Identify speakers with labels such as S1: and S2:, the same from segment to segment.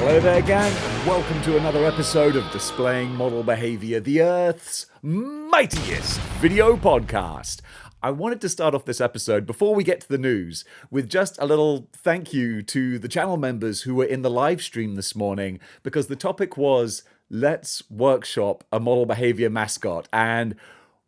S1: Hello there, gang. Welcome to another episode of Displaying-Model-Behaviour, the Earth's mightiest video podcast. I wanted to start off this episode, before we get to the news, with just a little thank you to the channel members who were in the live stream this morning, because the topic was, let's workshop a model behavior mascot, and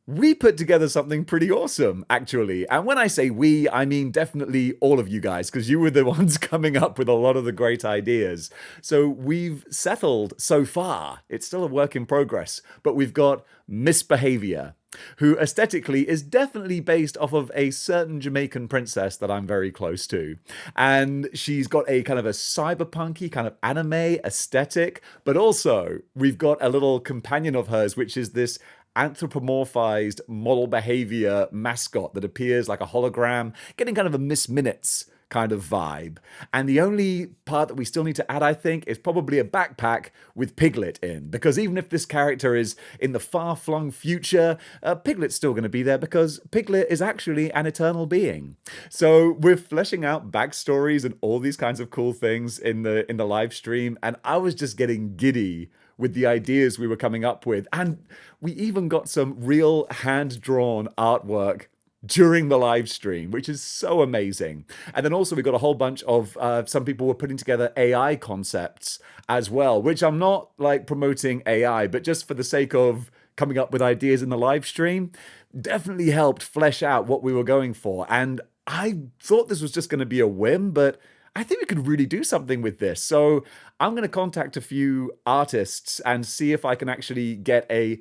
S1: we put together something pretty awesome, actually. And when I say we, I mean definitely all of you guys, because you were the ones coming up with a lot of the great ideas. So we've settled so far, it's still a work in progress, but we've got Misbehavior, who aesthetically is definitely based off of a certain Jamaican princess that I'm very close to. And she's got a kind of a cyberpunky kind of anime aesthetic, but also we've got a little companion of hers, which is this anthropomorphized model behavior mascot that appears like a hologram, getting kind of a Miss Minutes kind of vibe. And the only part that we still need to add, I think, is probably a backpack with Piglet in, because even if this character is in the far-flung future, Piglet's still going to be there because Piglet is actually an eternal being. So we're fleshing out backstories and all these kinds of cool things in the live stream, and I was just getting giddy with the ideas we were coming up with. And we even got some real hand-drawn artwork during the live stream, which is so amazing. And then also we got a whole bunch of, some people were putting together AI concepts as well, which I'm not like promoting AI, but just for the sake of coming up with ideas in the live stream, definitely helped flesh out what we were going for. And I thought this was just going to be a whim, but I think we could really do something with this. So I'm going to contact a few artists and see if I can actually get a,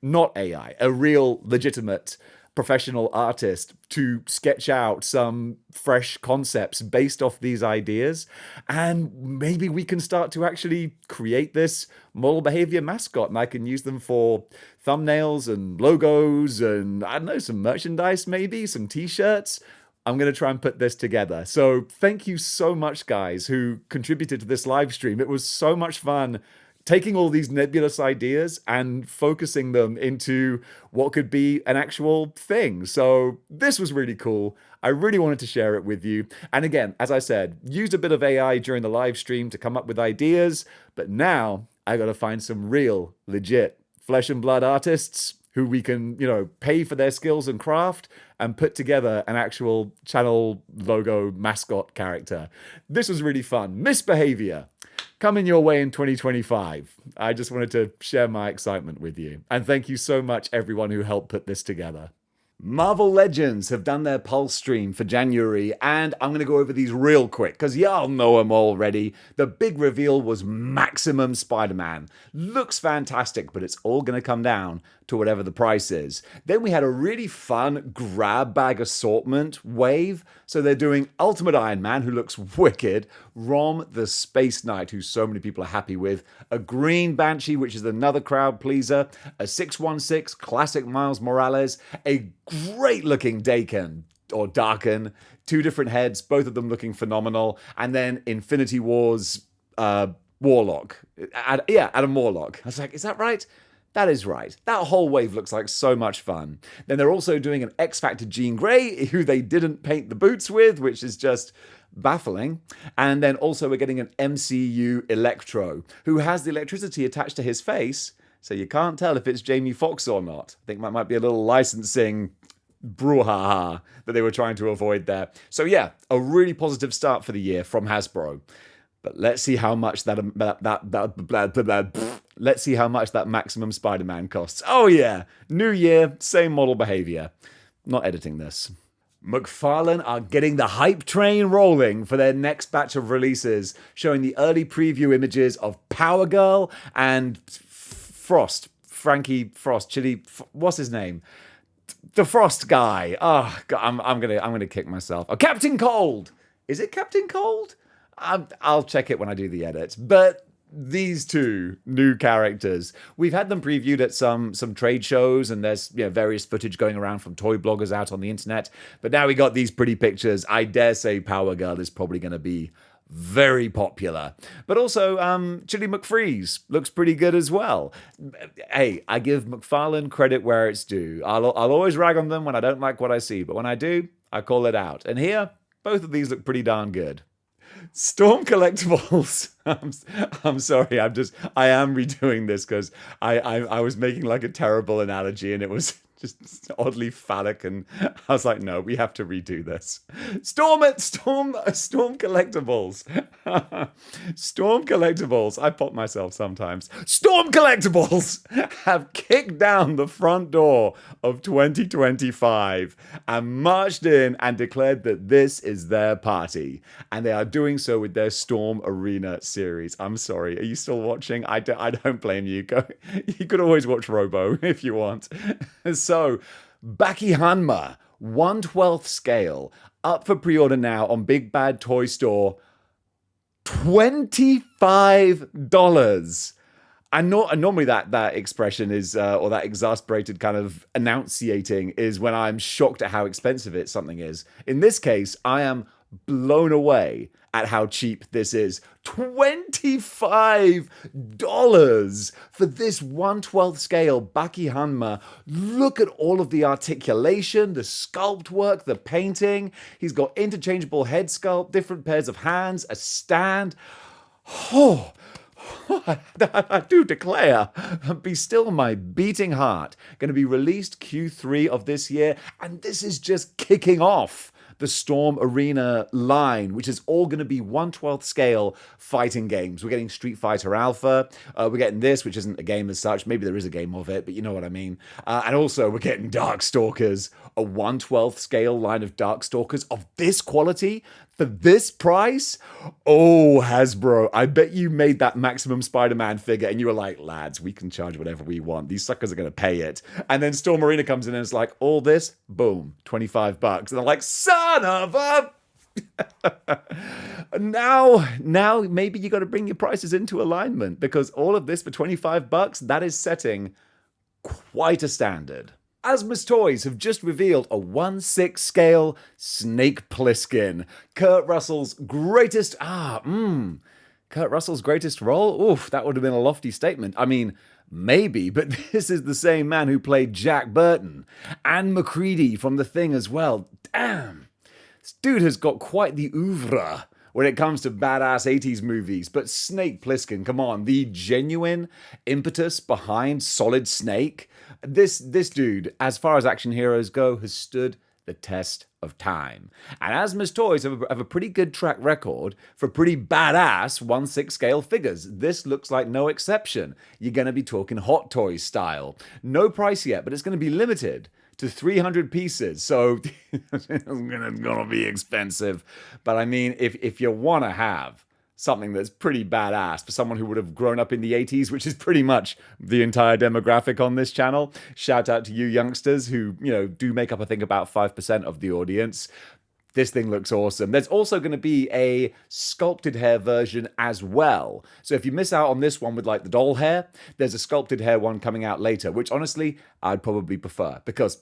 S1: not AI, a real legitimate professional artist to sketch out some fresh concepts based off these ideas. And maybe we can start to actually create this model behavior mascot, and I can use them for thumbnails and logos and, I don't know, some merchandise maybe, some t-shirts. I'm going to try and put this together. So thank you so much, guys, who contributed to this live stream. It was so much fun taking all these nebulous ideas and focusing them into what could be an actual thing. So this was really cool. I really wanted to share it with you. And again, as I said, used a bit of AI during the live stream to come up with ideas, but now I got to find some real, legit flesh and blood artists who we can, pay for their skills and craft and put together an actual channel logo mascot character. This was really fun. Misbehavior, coming your way in 2025. I just wanted to share my excitement with you. And thank you so much, everyone who helped put this together. Marvel Legends have done their Pulse stream for January, and I'm going to go over these real quick, because y'all know them already. The big reveal was Maximum Spider-Man. Looks fantastic, but it's all going to come down to whatever the price is. Then we had a really fun grab bag assortment wave. So they're doing Ultimate Iron Man, who looks wicked, Rom the Space Knight, who so many people are happy with, a Green Banshee, which is another crowd pleaser, a 616 classic Miles Morales, a great looking Daken, or Darken, two different heads, both of them looking phenomenal, and then Infinity Wars Warlock. Adam Warlock. I was like, is that right? That is right. That whole wave looks like so much fun. Then they're also doing an X Factor Jean Grey, who they didn't paint the boots with, which is just baffling. And then also we're getting an MCU Electro, who has the electricity attached to his face, so you can't tell if it's Jamie Foxx or not. I think that might be a little licensing brouhaha that they were trying to avoid there. So yeah, a really positive start for the year from Hasbro. But let's see how much let's see how much that Maximum Spider-Man costs. Oh yeah, new year, same model behavior. Not editing this. McFarlane are getting the hype train rolling for their next batch of releases, showing the early preview images of Power Girl and Frankie Frost, what's his name? The Frost guy. Oh, God, I'm gonna kick myself. Oh, Captain Cold. Is it Captain Cold? I'll check it when I do the edit. But these two new characters, we've had them previewed at some trade shows, and there's various footage going around from toy bloggers out on the internet. But now we got these pretty pictures. I dare say Power Girl is probably going to be very popular. But also, Chili McFreeze looks pretty good as well. Hey, I give McFarlane credit where it's due. I'll always rag on them when I don't like what I see, but when I do, I call it out. And here, both of these look pretty darn good. Storm Collectibles. I'm sorry. I am redoing this because I was making like a terrible analogy and it was just oddly phallic, and I was like, no, we have to redo this. Storm Collectibles. Storm Collectibles. I pop myself sometimes. Storm Collectibles have kicked down the front door of 2025 and marched in and declared that this is their party. And they are doing so with their Storm Arena series. I'm sorry. Are you still watching? I don't blame you. You could always watch Robo if you want. So, Baki Hanma, 1/12 scale, up for pre-order now on Big Bad Toy Store. $25. And normally that expression is, or that exasperated kind of enunciating is when I'm shocked at how expensive something is. In this case, I am blown away at how cheap this is. $25 for this 1/12 scale Baki Hanma. Look at all of the articulation, the sculpt work, the painting. He's got interchangeable head sculpt, different pairs of hands, a stand. Oh, I do declare, be still my beating heart. Going to be released Q3 of this year, and this is just kicking off the Storm Arena line, which is all going to be 1/12 scale fighting games. We're getting Street Fighter Alpha. We're getting this, which isn't a game as such. Maybe there is a game of it, but you know what I mean. And also, we're getting Darkstalkers, a 1/12 scale line of Darkstalkers of this quality for this price. Oh, Hasbro, I bet you made that Maximum Spider-Man figure and you were like, lads, we can charge whatever we want. These suckers are going to pay it. And then Storm Arena comes in and it's like, all this, boom, $25. And they're like, son of a... now maybe you got to bring your prices into alignment, because all of this for $25, that is setting quite a standard. Asmus Toys have just revealed a 1/6 scale Snake Pliskin. Kurt Russell's greatest role? Oof, that would have been a lofty statement. I mean, maybe, but this is the same man who played Jack Burton and McCready from The Thing as well. Damn. This dude has got quite the oeuvre when it comes to badass 80s movies. But Snake Pliskin, come on, the genuine impetus behind Solid Snake. This dude, as far as action heroes go, has stood the test of time. And Asmus Toys have a pretty good track record for pretty badass 1/6 scale figures. This looks like no exception. You're going to be talking Hot Toys style. No price yet, but it's going to be limited to 300 pieces, so it's gonna be expensive. But I mean, if you want to have something that's pretty badass for someone who would have grown up in the 80s, which is pretty much the entire demographic on this channel, shout out to you youngsters who, you know, do make up, I think, about 5% of the audience. This thing looks awesome. There's also going to be a sculpted hair version as well. So if you miss out on this one with like the doll hair, there's a sculpted hair one coming out later, which honestly, I'd probably prefer, because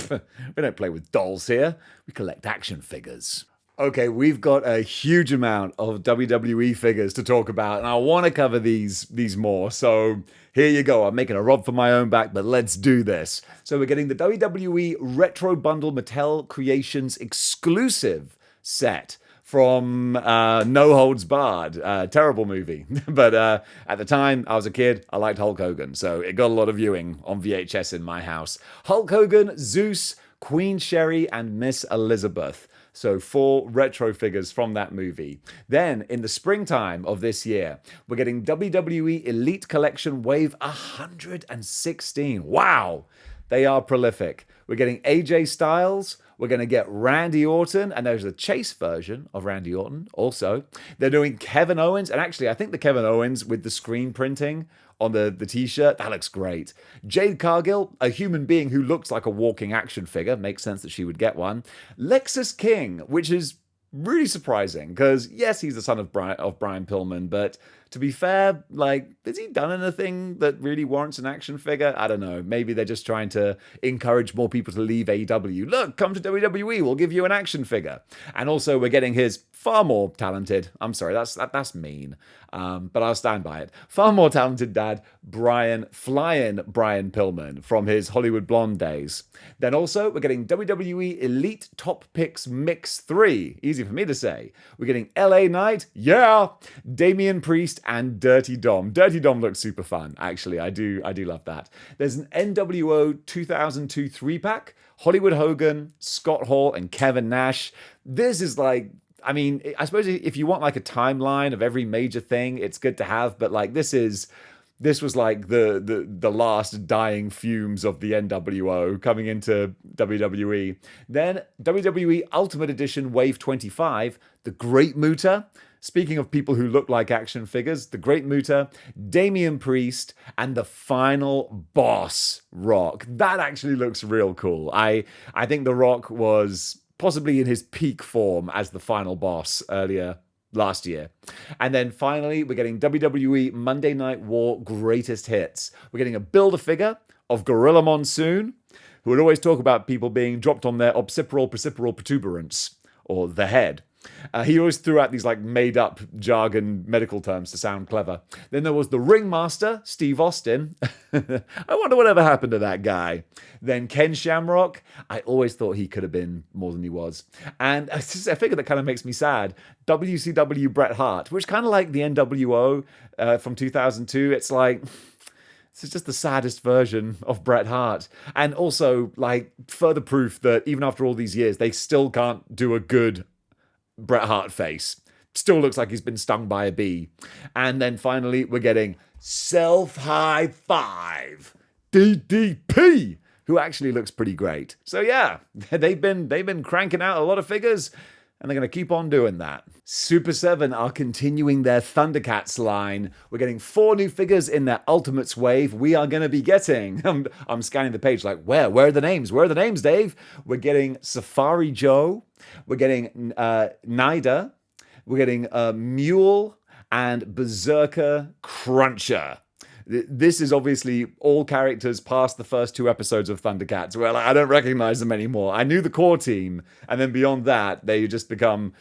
S1: we don't play with dolls here. We collect action figures. Okay, we've got a huge amount of WWE figures to talk about, and I want to cover these more. So here you go. I'm making a rob for my own back, but let's do this. So we're getting the WWE Retro Bundle Mattel Creations exclusive set from No Holds Barred. Terrible movie. But at the time, I was a kid. I liked Hulk Hogan, so it got a lot of viewing on VHS in my house. Hulk Hogan, Zeus, Queen Sherry, and Miss Elizabeth. So 4 retro figures from that movie. Then, in the springtime of this year, we're getting WWE Elite Collection Wave 116. Wow! They are prolific. We're getting AJ Styles. We're going to get Randy Orton. And there's a Chase version of Randy Orton also. They're doing Kevin Owens. And actually, I think the Kevin Owens with the screen printing on the t-shirt, that looks great. Jade Cargill, a human being who looks like a walking action figure. Makes sense that she would get one. Lexus King, which is really surprising because, yes, he's the son of Brian Pillman, but To be fair, like, has he done anything that really warrants an action figure? I don't know. Maybe they're just trying to encourage more people to leave AEW. Look, come to WWE, we'll give you an action figure. And also, we're getting his far more talented, I'm sorry, that's mean, but I'll stand by it, far more talented dad, Brian Pillman, from his Hollywood Blonde days. Then also, we're getting WWE Elite Top Picks Mix 3. Easy for me to say. We're getting LA Knight, yeah! Damian Priest and Dirty Dom. Dirty Dom looks super fun, actually. I do love that. There's an NWO 2002 3-pack, Hollywood Hogan, Scott Hall, and Kevin Nash. This is like, I mean, I suppose if you want like a timeline of every major thing, it's good to have, but like this was like the last dying fumes of the NWO coming into WWE. Then WWE Ultimate Edition Wave 25, the Great Muta. Speaking of people who look like action figures, the Great Muta, Damian Priest, and the final boss, Rock. That actually looks real cool. I think the Rock was possibly in his peak form as the final boss earlier last year. And then finally, we're getting WWE Monday Night War Greatest Hits. We're getting a Build-A-Figure of Gorilla Monsoon, who would always talk about people being dropped on their occipital protuberance, or the head. He always threw out these like made-up jargon medical terms to sound clever. Then there was the Ringmaster, Steve Austin. I wonder whatever happened to that guy. Then Ken Shamrock. I always thought he could have been more than he was. And it's just a figure that kind of makes me sad. WCW Bret Hart, which kind of like the NWO from 2002. It's like, this is just the saddest version of Bret Hart. And also, like, further proof that even after all these years, they still can't do a good Bret Hart face. Still looks like he's been stung by a bee. And then finally, we're getting Self High Five, DDP, who actually looks pretty great. So yeah, they've been cranking out a lot of figures, and they're going to keep on doing that. Super 7 are continuing their Thundercats line. We're getting 4 new figures in their Ultimates wave. We are going to be getting, I'm scanning the page like, where are the names? Where are the names, Dave? We're getting Safari Joe. We're getting Nida. We're getting Mule and Berserker Cruncher. This is obviously all characters past the first 2 episodes of Thundercats. Well, I don't recognize them anymore. I knew the core team, and then beyond that, they just become...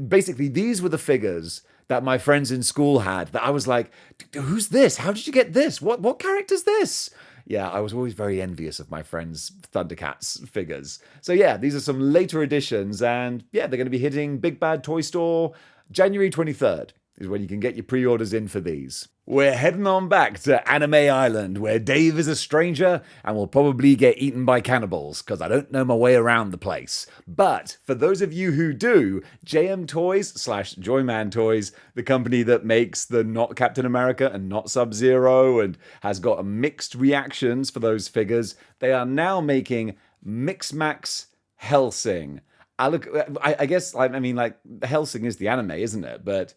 S1: Basically, these were the figures that my friends in school had, that I was like, who's this? How did you get this? What character's this? Yeah, I was always very envious of my friends' Thundercats figures. So yeah, these are some later editions, and yeah, they're going to be hitting Big Bad Toy Store January 23rd. Is when you can get your pre-orders in for these. We're heading on back to Anime Island, where Dave is a stranger and will probably get eaten by cannibals, because I don't know my way around the place. But for those of you who do, JM Toys / Joyman Toys, the company that makes the not Captain America and not Sub-Zero and has got mixed reactions for those figures, they are now making Mixmax Hellsing. I guess, I mean, like, Hellsing is the anime, isn't it? But,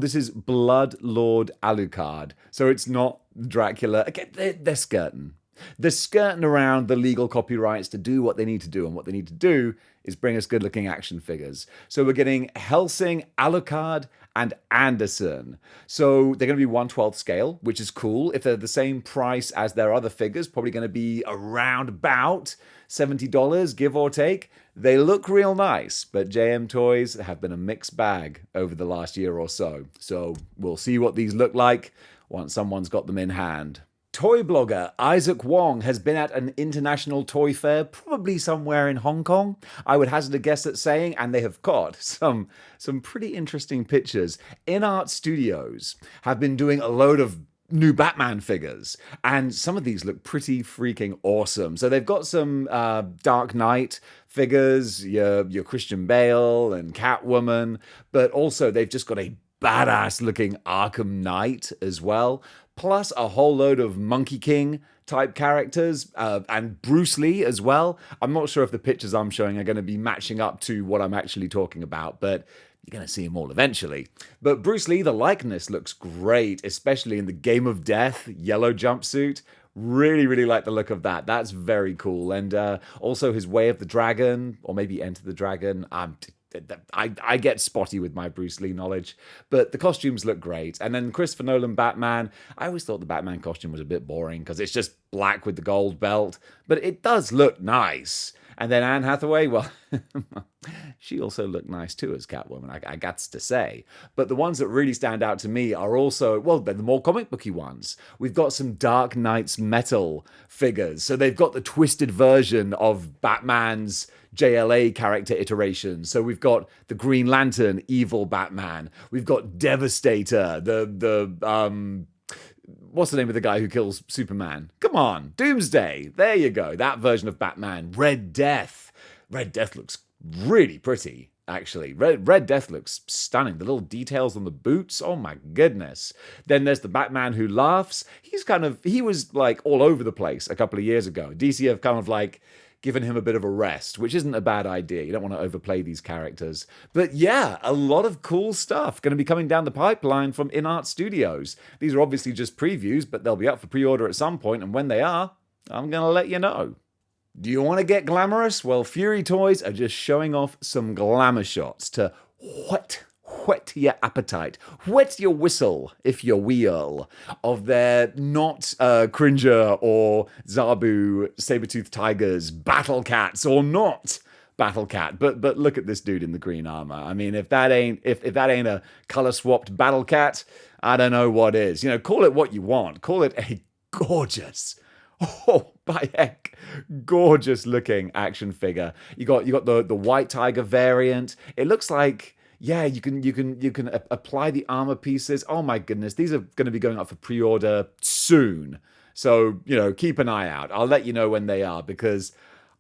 S1: this is Blood Lord Alucard. So it's not Dracula. Again, they're skirting. They're skirting around the legal copyrights to do what they need to do. And what they need to do is bring us good-looking action figures. So we're getting Hellsing, Alucard, and Anderson. So they're going to be 1/12 scale, which is cool. If they're the same price as their other figures, probably going to be around about $70, give or take. They look real nice, but JM Toys have been a mixed bag over the last year or so. So we'll see what these look like once someone's got them in hand. Toy blogger Isaac Wong has been at an international toy fair, probably somewhere in Hong Kong, I would hazard a guess at saying, and they have got some pretty interesting pictures. Inart Studios have been doing a load of new Batman figures, and some of these look pretty freaking awesome. So they've got some Dark Knight figures, your Christian Bale and Catwoman, but also they've just got a badass looking Arkham Knight as well, plus a whole load of Monkey King type characters, and Bruce Lee as well. I'm not sure if the pictures I'm showing are going to be matching up to what I'm actually talking about, but you're going to see them all eventually. But Bruce Lee, the likeness looks great, especially in the Game of Death yellow jumpsuit. Really, really like the look of that. That's very cool. And also his Way of the Dragon, or maybe Enter the Dragon. I get spotty with my Bruce Lee knowledge, but the costumes look great. And then Christopher Nolan Batman, I always thought the Batman costume was a bit boring because it's just black with the gold belt, but it does look nice. And then Anne Hathaway, well, she also looked nice too as Catwoman, I got to say. But the ones that really stand out to me are also, well, they're the more comic booky ones. We've got some Dark Knight's Metal figures. So they've got the twisted version of Batman's JLA character iterations. So we've got the Green Lantern, evil Batman. We've got Devastator, what's the name of the guy who kills Superman? Come on, Doomsday. There you go. That version of Batman. Red Death. Red Death looks really pretty, actually. Red Death looks stunning. The little details on the boots. Oh my goodness. Then there's the Batman Who Laughs. He was like all over the place a couple of years ago. DC have kind of like given him a bit of a rest, which isn't a bad idea. You don't want to overplay these characters. But yeah, a lot of cool stuff going to be coming down the pipeline from Inart Studios. These are obviously just previews, but they'll be up for pre-order at some point, and when they are, I'm going to let you know. Do you want to get glamorous? Well, Fury Toys are just showing off some glamour shots to whet your appetite, whet your whistle, if you will, of their not Cringer or Zabu saber-toothed tigers, battle cats or not battle cat. But look at this dude in the green armor. I mean, if that ain't a color swapped battle cat, I don't know what is. You know, call it what you want. Call it a gorgeous, oh by heck, gorgeous looking action figure. You got the white tiger variant. It looks like, yeah, you can apply the armor pieces. Oh my goodness, these are going to be going up for pre-order soon. So, you know, keep an eye out. I'll let you know when they are because,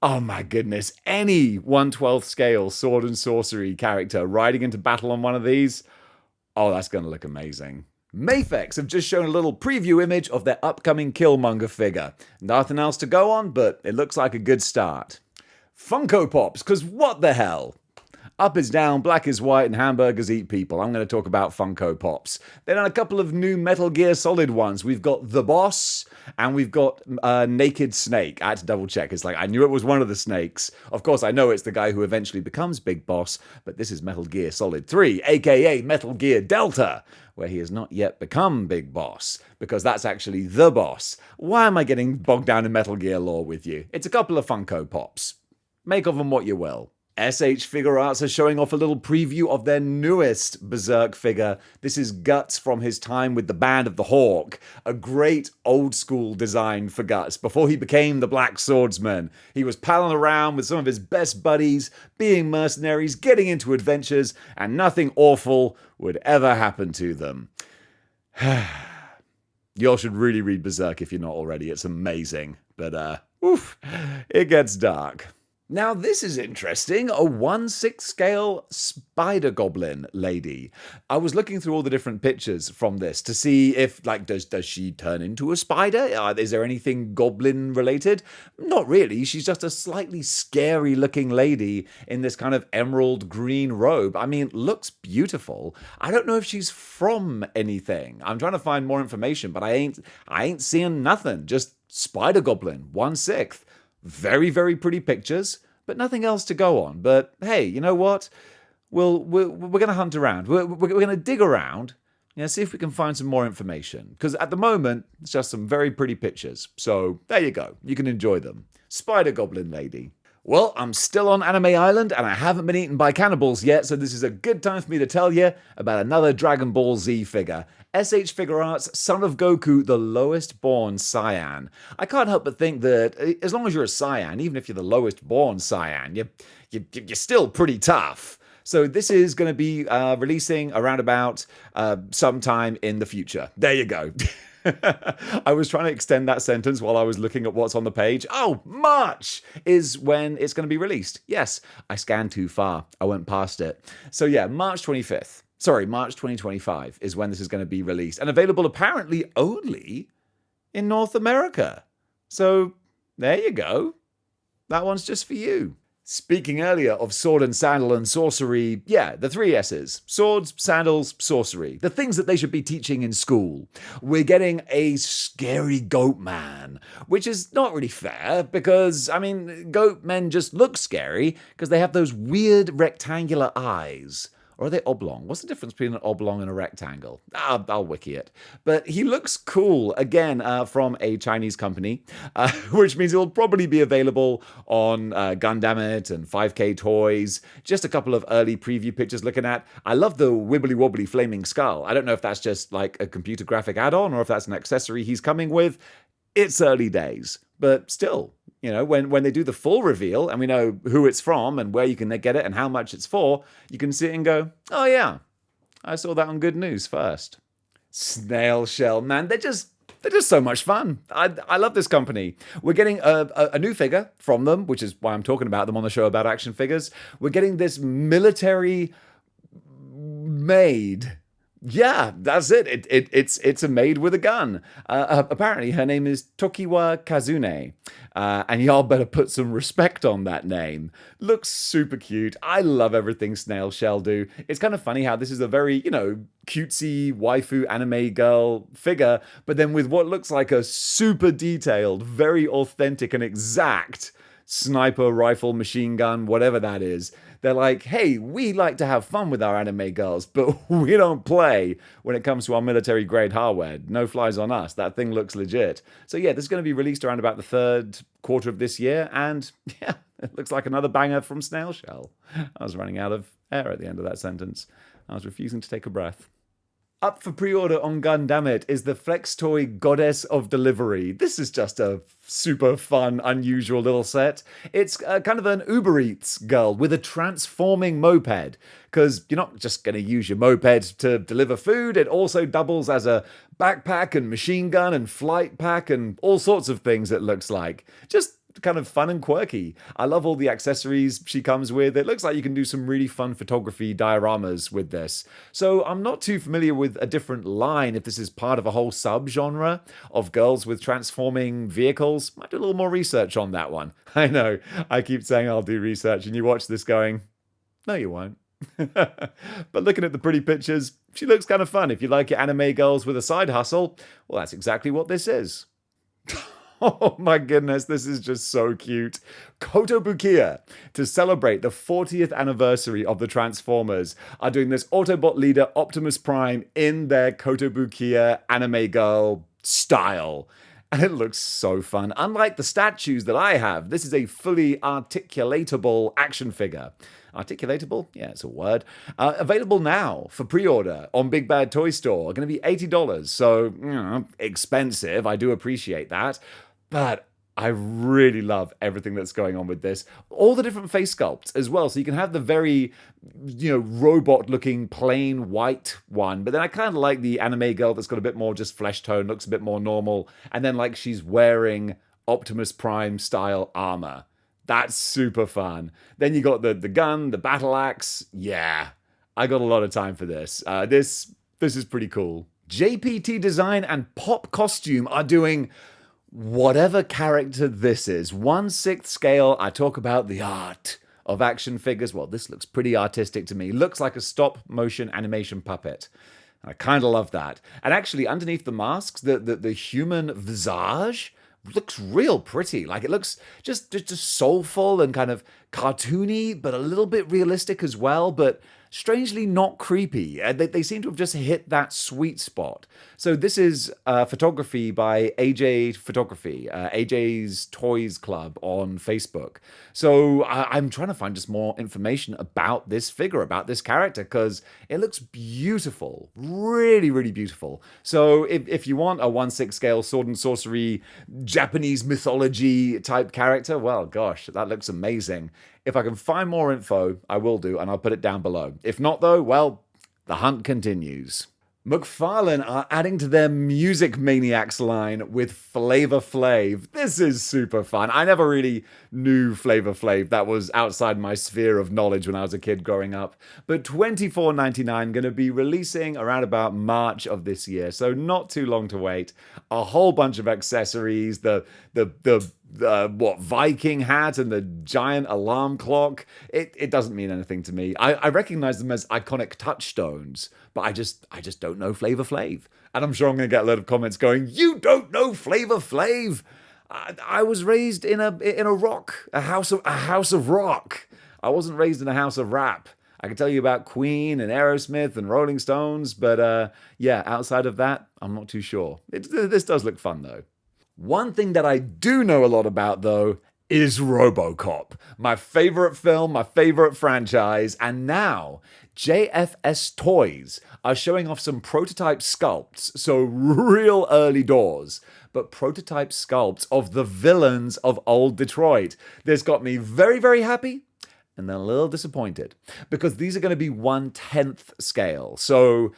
S1: oh my goodness, any 1/12 scale sword and sorcery character riding into battle on one of these, oh, that's going to look amazing. Mafex have just shown a little preview image of their upcoming Killmonger figure. Nothing else to go on, but it looks like a good start. Funko Pops, because what the hell? Up is down, black is white, and hamburgers eat people. I'm going to talk about Funko Pops. They've done a couple of new Metal Gear Solid ones. We've got The Boss, and we've got Naked Snake. I had to double check. It's like, I knew it was one of the snakes. Of course, I know it's the guy who eventually becomes Big Boss, but this is Metal Gear Solid 3, aka Metal Gear Delta, where he has not yet become Big Boss, because that's actually The Boss. Why am I getting bogged down in Metal Gear lore with you? It's a couple of Funko Pops. Make of them what you will. SH Figure Arts are showing off a little preview of their newest Berserk figure. This is Guts from his time with the Band of the Hawk. A great old school design for Guts. Before he became the Black Swordsman, he was palling around with some of his best buddies, being mercenaries, getting into adventures, and nothing awful would ever happen to them. Y'all should really read Berserk if you're not already. It's amazing. But, it gets dark. Now this is interesting, a 1/6 scale spider goblin lady. I was looking through all the different pictures from this to see if, like, does she turn into a spider? Is there anything goblin related? Not really, she's just a slightly scary looking lady in this kind of emerald green robe. I mean, looks beautiful. I don't know if she's from anything. I'm trying to find more information, but I ain't seeing nothing. Just spider goblin, 1/6. Very, very pretty pictures, but nothing else to go on. But hey, you know what? We're going to hunt around. We're going to dig around, see if we can find some more information. Because at the moment, it's just some very pretty pictures. So there you go. You can enjoy them. Spider Goblin Lady. Well, I'm still on Anime Island, and I haven't been eaten by cannibals yet, so this is a good time for me to tell you about another Dragon Ball Z figure. SH Figure Arts, Son of Goku, the lowest born Saiyan. I can't help but think that as long as you're a Saiyan, even if you're the lowest born Saiyan, you're still pretty tough. So this is going to be releasing around about sometime in the future. There you go. I was trying to extend that sentence while I was looking at what's on the page. Oh, March is when it's going to be released. Yes, I scanned too far. I went past it. So yeah, March 25th. Sorry, March 2025 is when this is going to be released. And available apparently only in North America. So there you go. That one's just for you. Speaking earlier of sword and sandal and sorcery, yeah, the three S's. Swords, sandals, sorcery. The things that they should be teaching in school. We're getting a scary goat man, which is not really fair because, I mean, goat men just look scary because they have those weird rectangular eyes. Or are they oblong? What's the difference between an oblong and a rectangle? I'll wiki it. But he looks cool, again, from a Chinese company, which means it'll probably be available on Gundamit and 5K Toys. Just a couple of early preview pictures looking at. I love the wibbly wobbly flaming skull. I don't know if that's just like a computer graphic add-on or if that's an accessory he's coming with. It's early days, but still, you know, when they do the full reveal and we know who it's from and where you can get it and how much it's for, you can sit and go, oh yeah, I saw that on Good News first. Snail Shell, man, they're just so much fun. I love this company. We're getting a new figure from them, which is why I'm talking about them on the show about action figures. We're getting this military maid. Yeah, that's it. It's a maid with a gun. Apparently, her name is Tokiwa Kazune. And y'all better put some respect on that name. Looks super cute. I love everything Snail Shell do. It's kind of funny how this is a very, cutesy waifu anime girl figure, but then with what looks like a super detailed, very authentic and exact sniper rifle, machine gun, whatever that is. They're like, hey, we like to have fun with our anime girls, but we don't play when it comes to our military grade hardware. No flies on us. That thing looks legit. So yeah, this is going to be released around about the third quarter of this year. And yeah, it looks like another banger from Snail Shell. I was running out of air at the end of that sentence. I was refusing to take a breath. Up for pre-order on Gundamit is the Flex Toy Goddess of Delivery. This is just a super fun, unusual little set. It's kind of an Uber Eats girl with a transforming moped. Because you're not just going to use your moped to deliver food. It also doubles as a backpack and machine gun and flight pack and all sorts of things, it looks like. Just kind of fun and quirky. I love all the accessories she comes with. It looks like you can do some really fun photography dioramas with this. So I'm not too familiar with a different line if this is part of a whole sub-genre of girls with transforming vehicles. Might do a little more research on that one. I know, I keep saying I'll do research and you watch this going, no you won't. But looking at the pretty pictures, she looks kind of fun. If you like your anime girls with a side hustle, well that's exactly what this is. Oh my goodness, this is just so cute. Kotobukiya, to celebrate the 40th anniversary of the Transformers, are doing this Autobot leader Optimus Prime in their Kotobukiya anime girl style. And it looks so fun. Unlike the statues that I have, this is a fully articulatable action figure. Articulatable? Yeah, it's a word. Available now for pre-order on Big Bad Toy Store. Going to be $80. So, expensive. I do appreciate that. But I really love everything that's going on with this. All the different face sculpts as well. So you can have the very, robot-looking plain white one. But then I kind of like the anime girl that's got a bit more just flesh tone, looks a bit more normal. And then like she's wearing Optimus Prime style armor. That's super fun. Then you got the gun, the battle axe. Yeah, I got a lot of time for this. This is pretty cool. JPT Design and Pop Costume are doing whatever character this is. 1/6 scale, I talk about the art of action figures. Well, this looks pretty artistic to me. Looks like a stop motion animation puppet. I kind of love that. And actually, underneath the masks, the human visage looks real pretty. Like it looks just soulful and kind of cartoony, but a little bit realistic as well, but strangely not creepy. They seem to have just hit that sweet spot. So this is photography by AJ Photography, AJ's Toys Club on Facebook. So I'm trying to find just more information about this figure, about this character, because it looks beautiful. Really, really beautiful. So if you want a 1/6 scale sword and sorcery, Japanese mythology type character, well, gosh, that looks amazing. If I can find more info, I will do, and I'll put it down below. If not, though, well, the hunt continues. McFarlane are adding to their Music Maniacs line with Flavor Flav. This is super fun. I never really knew Flavor Flav. That was outside my sphere of knowledge when I was a kid growing up. But $24.99 going to be releasing around about March of this year, so not too long to wait. A whole bunch of accessories, the Viking hat and the giant alarm clock. It doesn't mean anything to me. I recognize them as iconic touchstones, but I just don't know Flavor Flav. And I'm sure I'm going to get a lot of comments going, "You don't know Flavor Flav?" I was raised in a house of rock. I wasn't raised in a house of rap. I can tell you about Queen and Aerosmith and Rolling Stones, but yeah, outside of that, I'm not too sure. This does look fun though. One thing that I do know a lot about though is Robocop, my favorite film, my favorite franchise, and now JFS Toys are showing off some prototype sculpts, so real early doors, but prototype sculpts of the villains of old Detroit. This got me very, very happy and then a little disappointed because these are going to be 1/10 scale, so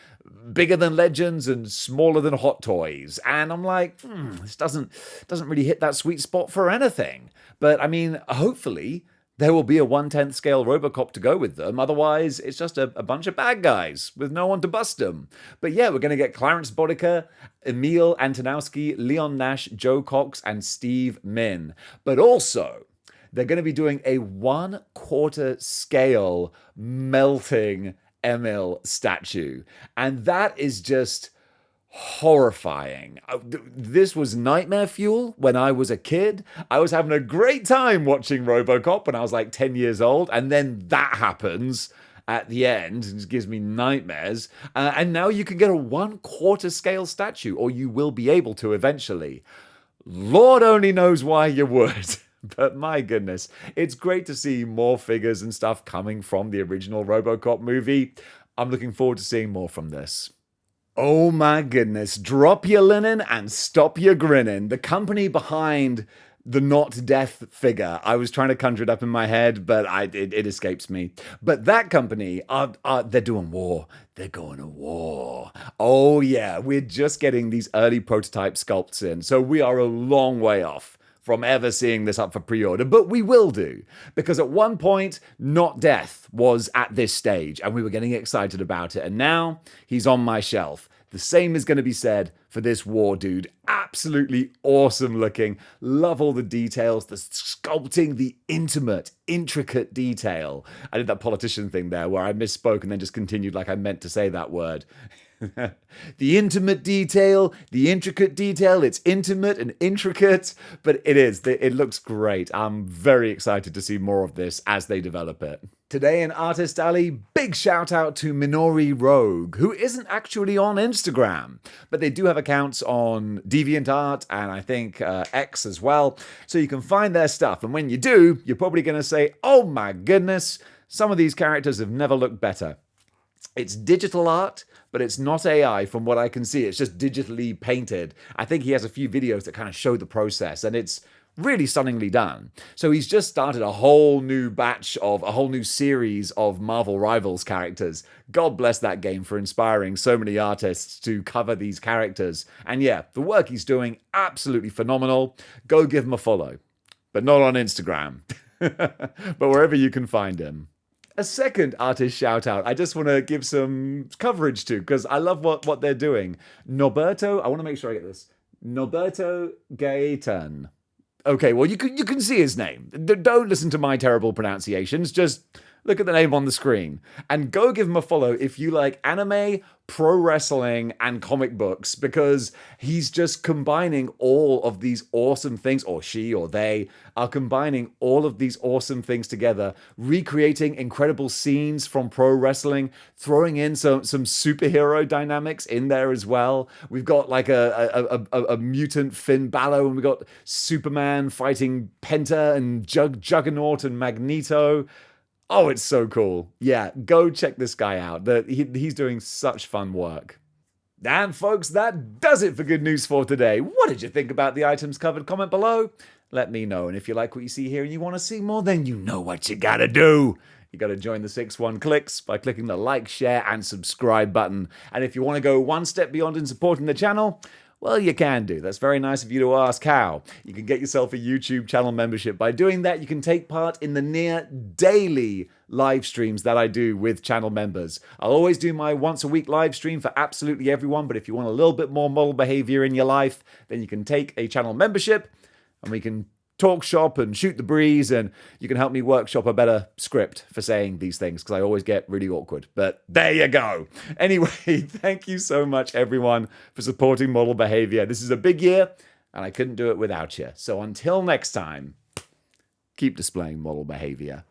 S1: bigger than Legends and smaller than Hot Toys. And I'm like, this doesn't really hit that sweet spot for anything. But I mean, hopefully there will be a 1/10 scale Robocop to go with them. Otherwise, it's just a bunch of bad guys with no one to bust them. But yeah, we're going to get Clarence Boddicker, Emil Antonowski, Leon Nash, Joe Cox, and Steve Min. But also, they're going to be doing a 1/4 scale melting Emil statue. And that is just horrifying. This was nightmare fuel when I was a kid. I was having a great time watching Robocop when I was like 10 years old. And then that happens at the end. It gives me nightmares. And now you can get a 1/4 scale statue, or you will be able to eventually. Lord only knows why you would. But my goodness, it's great to see more figures and stuff coming from the original Robocop movie. I'm looking forward to seeing more from this. Oh my goodness, drop your linen and stop your grinning. The company behind the Not Death figure, I was trying to conjure it up in my head, but it escapes me. But that company, they're doing war. They're going to war. Oh yeah, we're just getting these early prototype sculpts in, so we are a long way off from ever seeing this up for pre-order, but we will do, because at one point, Not Death was at this stage, and we were getting excited about it, and now he's on my shelf. The same is going to be said for this war dude. Absolutely awesome looking. Love all the details, the sculpting, the intricate detail. I did that politician thing there where I misspoke and then just continued like I meant to say that word. The intimate detail, the intricate detail, it's intimate and intricate, but it looks great. I'm very excited to see more of this as they develop it. Today in Artist Alley, big shout out to Minori Rogue, who isn't actually on Instagram, but they do have accounts on DeviantArt and I think X as well, so you can find their stuff, and when you do, you're probably going to say, oh my goodness, some of these characters have never looked better. It's digital art, but it's not AI from what I can see. It's just digitally painted. I think he has a few videos that kind of show the process, and it's really stunningly done. So he's just started a whole new series of Marvel Rivals characters. God bless that game for inspiring so many artists to cover these characters. And yeah, the work he's doing, absolutely phenomenal. Go give him a follow, but not on Instagram, but wherever you can find him. A second artist shout out I just want to give some coverage to, because I love what they're doing. Norberto, I want to make sure I get this. Norberto Gaetan. Okay, well, you can see his name. Don't listen to my terrible pronunciations. Just look at the name on the screen. And go give him a follow if you like anime, pro wrestling, and comic books, because he's just combining all of these awesome things, or she or they are combining all of these awesome things together, recreating incredible scenes from pro wrestling, throwing in some superhero dynamics in there as well. We've got like a mutant Finn Balor, and we've got Superman fighting Penta and Juggernaut and Magneto. Oh, it's so cool. Yeah, go check this guy out. He's doing such fun work. And folks, that does it for Good News for today. What did you think about the items covered? Comment below. Let me know. And if you like what you see here and you want to see more, then you know what you gotta do. You gotta join the 6-1 Clicks by clicking the like, share, and subscribe button. And if you want to go one step beyond in supporting the channel, well, you can do. That's very nice of you to ask how. You can get yourself a YouTube channel membership. By doing that, you can take part in the near daily live streams that I do with channel members. I'll always do my once a week live stream for absolutely everyone, but if you want a little bit more model behavior in your life, then you can take a channel membership and we can talk shop and shoot the breeze, and you can help me workshop a better script for saying these things, because I always get really awkward. But there you go. Anyway, thank you so much, everyone, for supporting Model Behavior. This is a big year, and I couldn't do it without you. So until next time, keep displaying model behavior.